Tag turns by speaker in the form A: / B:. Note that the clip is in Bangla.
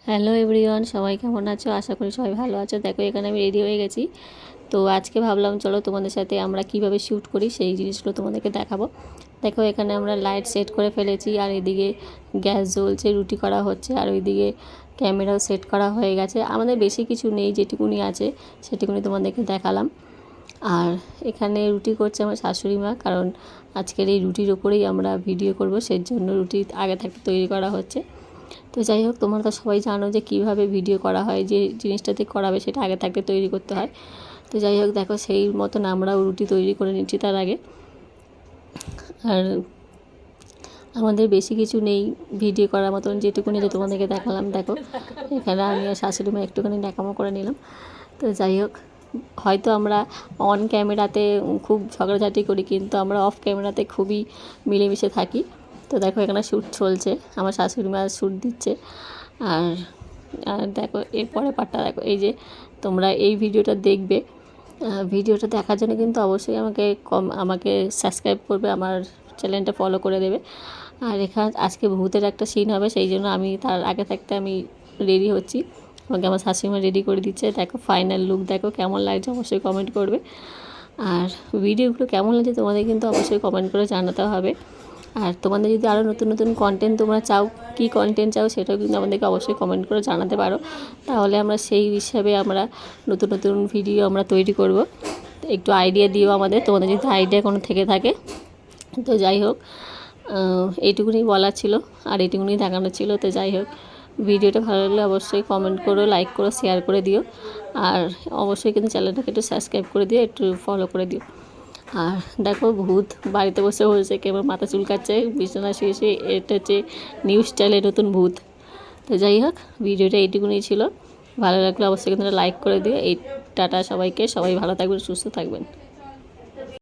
A: হ্যালো এভরিওয়ান, সবাই কেমন আছো? আশা করি সবাই ভালো আছো। দেখো এখানে আমি রেডি হয়ে গেছি। তো আজকে ভাবলাম চলো তোমাদের সাথে আমরা কিভাবে শ্যুট করি সেই জিনিসগুলো তোমাদেরকে দেখাবো। দেখো এখানে আমরা লাইট সেট করে ফেলেছি, আর এদিকে গ্যাস জ্বলছে, রুটি করা হচ্ছে, আর ওইদিকে ক্যামেরাও সেট করা হয়ে গেছে। আমাদের বেশি কিছু নেই, যেটুকুনি আছে সেটুকুনি তোমাদেরকে দেখালাম। আর এখানে রুটি করছে আমার শাশুড়ি মা, কারণ আজকের এই রুটির ওপরেই আমরা ভিডিও করব, সেই জন্য রুটি আগে থাকতে তৈরি করা হচ্ছে। তো যাই হোক, তোমরা তো সবাই জানো যে কীভাবে ভিডিও করা হয়, যে জিনিসটাতে করাবে সেটা আগে থাকতে তৈরি করতে হয়। তো যাই হোক, দেখো সেই মতন আমরাও রুটি তৈরি করে নিচ্ছি তার আগে। আর আমাদের বেশি কিছু নেই ভিডিও করার মতন, যেটুকুনি যে তোমাদেরকে দেখালাম। দেখো এখানে আমি আর শাশুড়ি মা একটুখানি দেখামো করে নিলাম। তো যাই হোক, হয়তো আমরা অন ক্যামেরাতে খুব ঝগড়াঝাটি করি, কিন্তু আমরা অফ ক্যামেরাতে খুবই মিলেমিশে থাকি। তো দেখো এখানে শ্যুট চলছে, আমার শাশুড়ি মা শ্যুট দিচ্ছে। আর আর দেখো এরপরে পার্টটা দেখো, এই যে তোমরা এই ভিডিওটা দেখবে, ভিডিওটা দেখার জন্য কিন্তু অবশ্যই আমাকে সাবস্ক্রাইব করবে, আমার চ্যানেলটা ফলো করে দেবে। আর এখানে আজকে ভূতের একটা সিন হবে, সেই জন্য আমি তার আগে থাকতে আমি রেডি হচ্ছি। আমাকে আমার শাশুড়িমা রেডি করে দিচ্ছে। দেখো ফাইনাল লুক দেখো কেমন লাগছে, অবশ্যই কমেন্ট করবে। আর ভিডিওগুলো কেমন লাগছে তোমাদের কিন্তু অবশ্যই কমেন্ট করে জানাতে হবে। আর তোমাদের যদি আরও নতুন নতুন কন্টেন্ট তোমরা চাও, কী কন্টেন্ট চাও সেটাও কিন্তু আমাদেরকে অবশ্যই কমেন্ট করে জানাতে পারো। তাহলে আমরা সেই হিসাবে আমরা নতুন নতুন ভিডিও আমরা তৈরি করব। একটু আইডিয়া দিও আমাদের, তোমাদের যদি আইডিয়া কোনো থেকে থাকে। তো যাই হোক, এইটুকুনি বলার ছিল আর এইটুকুনি দেখানোর ছিল। তো যাই হোক, ভিডিওটা ভালো লাগলে অবশ্যই কমেন্ট করো, লাইক করো, শেয়ার করে দিও। আর অবশ্যই কিন্তু চ্যানেলটাকে একটু সাবস্ক্রাইব করে দিও, একটু ফলো করে দিও। আর দেখো ভূত বাড়িতে বসে বসে কেবল মাথা চুলকাচ্ছে, বিছানা শুয়ে শুয়ে। এটা হচ্ছে নিউ স্টাইলের নতুন ভূত। তো যাই হোক, ভিডিওটা এইটুকুনি ছিল। ভালো লাগলে অবশ্যই কিন্তু লাইক করে দিও। এই টাটা সবাইকে, সবাই ভালো থাকবেন, সুস্থ থাকবেন।